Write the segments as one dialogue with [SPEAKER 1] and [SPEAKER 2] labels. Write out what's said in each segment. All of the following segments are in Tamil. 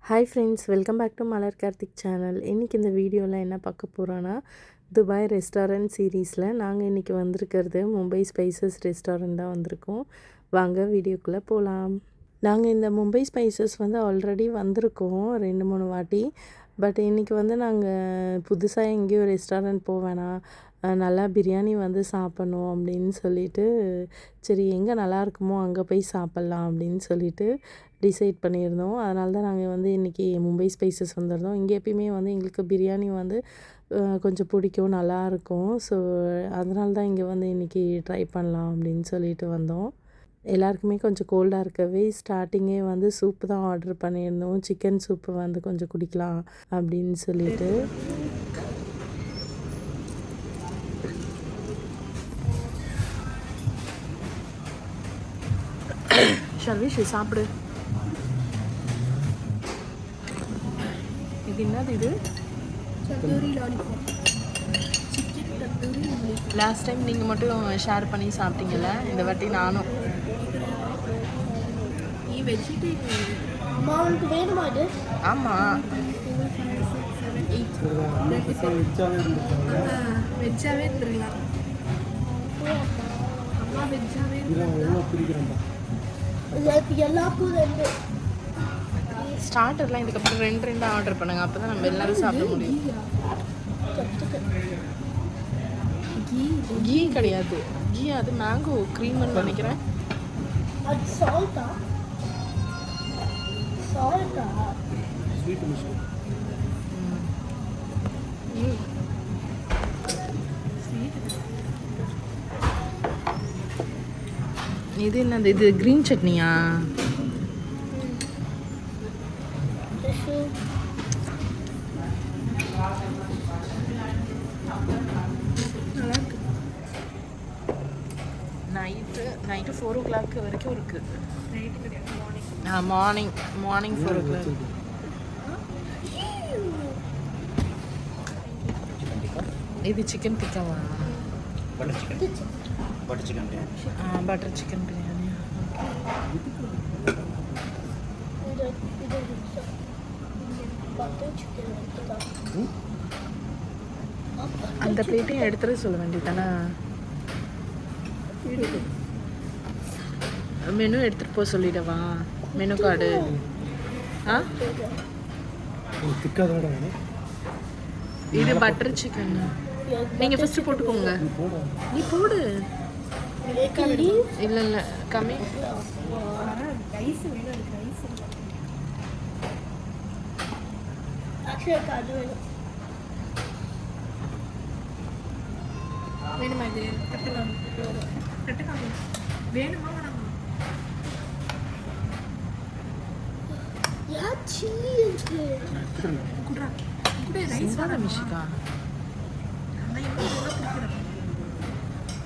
[SPEAKER 1] Hi friends, welcome back to Malar Karthik channel. இன்றைக்கி இந்த வீடியோவில் என்ன பார்க்க போகிறோன்னா, துபாய் ரெஸ்டாரண்ட் சீரீஸில் நாங்கள் இன்றைக்கி வந்திருக்கிறது மும்பை ஸ்பைசஸ் ரெஸ்டாரண்ட் தான் வந்திருக்கோம். வாங்க வீடியோக்குள்ளே போகலாம். நாங்கள் இந்த மும்பை ஸ்பைசஸ் ஆல்ரெடி வந்திருக்கோம் 2-3 வாட்டி. பட் இன்றைக்கி நாங்கள் புதுசாக எங்கேயும் ரெஸ்டாரண்ட் வேணாம், நல்லா பிரியாணி சாப்பிட்ணும் அப்படின்னு சொல்லிட்டு, சரி எங்கே நல்லா இருக்குமோ அங்கே போய் சாப்பிட்லாம் அப்படின்னு சொல்லிட்டு டிசைட் பண்ணியிருந்தோம். அதனால தான் நாங்கள் இன்றைக்கி மும்பை ஸ்பைசஸ் வந்திருந்தோம். இங்கே எப்பயுமே எங்களுக்கு பிரியாணி கொஞ்சம் பிடிக்கும், நல்லாயிருக்கும். ஸோ அதனால தான் இங்கே இன்றைக்கி ட்ரை பண்ணலாம் அப்படின்னு சொல்லிட்டு வந்தோம். எல்லாருக்குமே கொஞ்சம் கோல்டாக இருக்கவே ஸ்டார்டிங்கே சூப்பு தான் ஆர்டர் பண்ணியிருந்தோம். சிக்கன் சூப்பு கொஞ்சம் குடிக்கலாம் அப்படின்னு சொல்லிட்டு. ஷர்விஷ் சாப்பிடு. இது என்னது? இது
[SPEAKER 2] tandoori lollipop, chicken tandoori lollipop.
[SPEAKER 1] Last time நீங்கள் மட்டும் ஷேர் பண்ணி சாப்பிட்டீங்கல்ல, இந்த வாட்டி நானும்.
[SPEAKER 2] நீ வெஜிடேரியன் அம்மா, உனக்கு வேணுமா இது?
[SPEAKER 1] ஆமாம்,
[SPEAKER 2] வெஜ்ஜாவே இருந்துருக்கலாம். அம்மா வெஜ்ஜாவே எல்லாருக்கும்
[SPEAKER 1] ஸ்டார்டர்லாம் இதுக்கப்புறம் 2 ஆர்டர் பண்ணுங்க, அப்போ தான் நம்ம எல்லோரும் சாப்பிட முடியும். கீ கிடையாது, கீ அது மேங்கோ க்ரீம்னு நினைக்கிறேன்.
[SPEAKER 2] அது சால்ட்டா? சால்ட்டா? ஸ்வீட் மிஷ்டி.
[SPEAKER 1] இது என்னது? இது க்ரீன் சட்னியா? நைட்டு 4 o'clock வரைக்கும் இருக்குது. Morning 4 o'clock. இது சிக்கன் டிக்காவா? Butter chicken biryani. அந்த பிளேட்டையும் எடுத்துகிட்டு சொல்ல வேண்டியதானே. மெனு எடுத்துகிட்டு போக சொல்லிடவா? Menu card. இது பட்டர் சிக்கன். நீங்கள் ஃபஸ்ட்டு போட்டுக்கோங்க. நீ போடு. இல்லை கம்மி.
[SPEAKER 2] வேணுமா இது? வேணுமா? சில்லி இருக்கு. குடுறா குடு. ரைஸ் வாடா
[SPEAKER 1] மிஷிகா.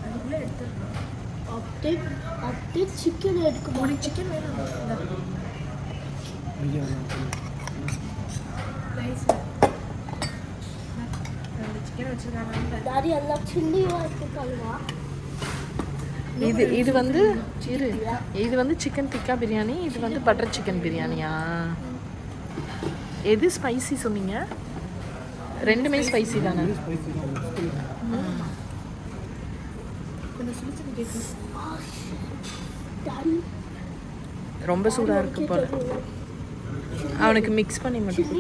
[SPEAKER 2] அதுக்குள்ள எடுத்துறோம். அப்படியே சிக்கன் எடுக்கும். உனக்கு சிக்கன் வேணும்? ரைஸ் சிக்கன் வச்சிருக்காங்க. டாடி எல்லாம் சில்லியா இருக்குங்களா?
[SPEAKER 1] இது இது சிக்கன் டிக்கா பிரியாணி. இது பட்டர் சிக்கன் பிரியாணியா? எது ஸ்பைசி சொன்னீங்க? 2மே ஸ்பைசி தானே? ரொம்ப சூடாக இருக்கு போல. அவனுக்கு மிக்ஸ் பண்ணி மட்டும்.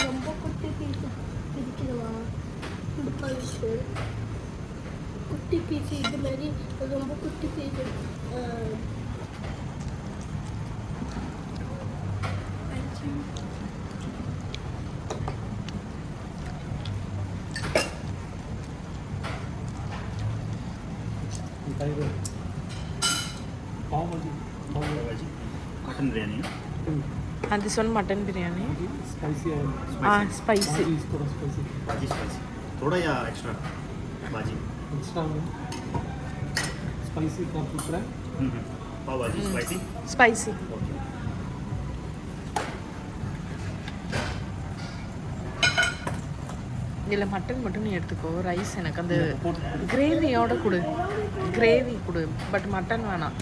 [SPEAKER 2] ரொம்ப குட்டி பீஸ் பிடிக்கலவா? குட்டி பீஸ் இது மாதிரி ரொம்ப குட்டி பீஸ்.
[SPEAKER 3] मटन बिरयानी.
[SPEAKER 1] हाँ, this one mutton biryani.
[SPEAKER 3] Spicy है.
[SPEAKER 1] स्पाइसी.
[SPEAKER 3] भाजी स्पाइसी. थोड़ा या एक्स्ट्रा? भाजी.
[SPEAKER 4] एक्स्ट्रा में स्पाइसी का पूछ रहा है.
[SPEAKER 3] पाव भाजी स्पाइसी.
[SPEAKER 1] स्पाइसी. இல்லை மட்டன் மட்டும் நீ எடுத்துக்கோ. ரைஸ் எனக்கு அந்த கிரேவியோட கொடு, கிரேவி கொடு, பட் மட்டன் வேணாம்.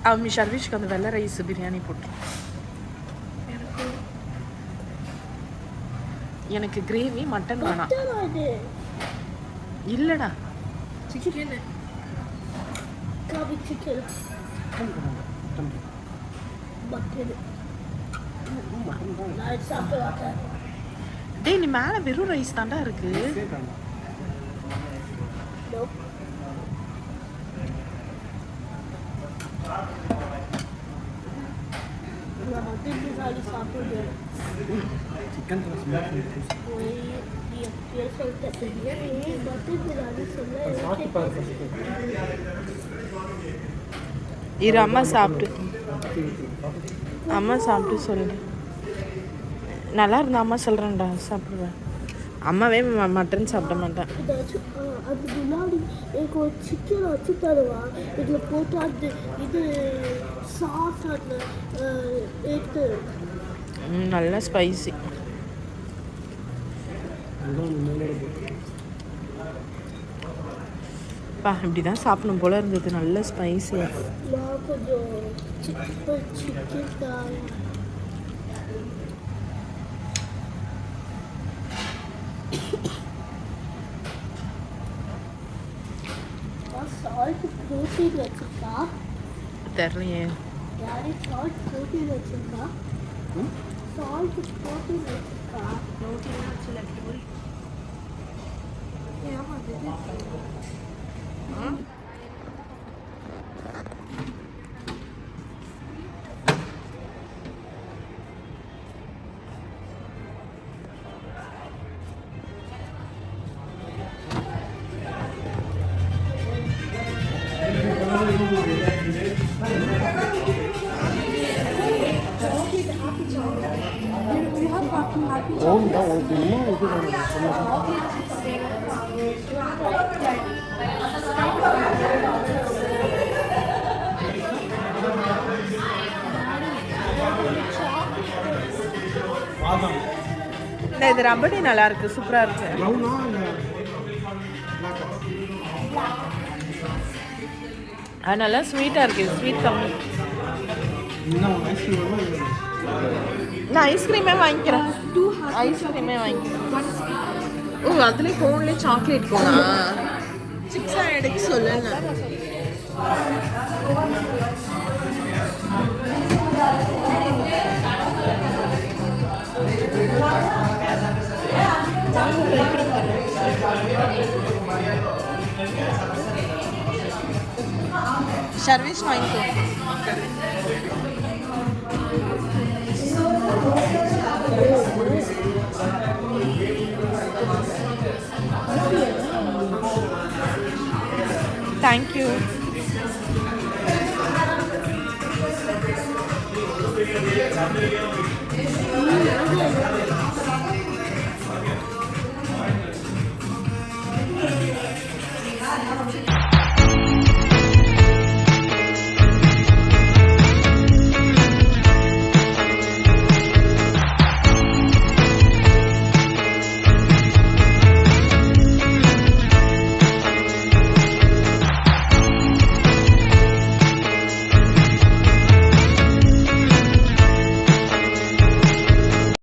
[SPEAKER 1] அவன் ஷர்விஷ்க்கு அந்த வெள்ளை ரைஸ் பிரியாணி போட்டு. எனக்கு கிரேவி மட்டன் வேணாம். இல்லைடா
[SPEAKER 2] சிக்கன் காபி சிக்கன் மட்டன் நான் சாப்பிட மாட்டேன்.
[SPEAKER 1] டேய் நீ மேலே வெறும் ரைஸ் தாண்டா இருக்கு.
[SPEAKER 2] நான் மட்டன் பிரியாணி சாப்பிடுவேன்.
[SPEAKER 4] சிக்கன்
[SPEAKER 1] இரு அம்மா சாப்பிட்டு, அம்மா சாப்பிட்டு சொல்லு. நல்லா இருந்தா அம்மா சொல்கிறேன்டா சாப்பிடுவேன். அம்மாவே மட்டன் சாப்பிட மாட்டேன்.
[SPEAKER 2] அது முன்னாடி எனக்கு ஒரு சிக்கன் வச்சு தருவா. இதில் போட்டு அந்த இது சாஸ் அந்த எடுத்து
[SPEAKER 1] நல்லா ஸ்பைசி. பா இப்படி தான் சாப்பிடணும் போல இருந்தது, நல்ல ஸ்பைசியாக.
[SPEAKER 2] நான் கொஞ்சம் சிக்கன் தான். சால்ட் ப்ரோட்டீன் வச்சுருக்கா
[SPEAKER 1] தெரியலையே.
[SPEAKER 2] யாரு சால்ட் ப்ரோட்டீன் வச்சுருக்கா? சால்ட் ப்ரோட்டீன் வச்சுருக்கா? ப்ரோட்டீன் வச்சு லெஃப்ட்
[SPEAKER 1] இது ரபடி நல்லா இருக்கு, சூப்பரா இருக்கு. அது நல்லா ஸ்வீட்டா இருக்கு, ஸ்வீட் கம்மி. நான் ஐஸ்கிரீமே வாங்கிக்கிறேன், ஐஸ்கிரீமே வாங்கிக்கிறேன். ஓ அதுலேயே ஃபோன்லேயே சாக்லேட் போனா 6 எடுக்க சொல்லுங்க. சர்வீஸ் வாங்கிக்கோ.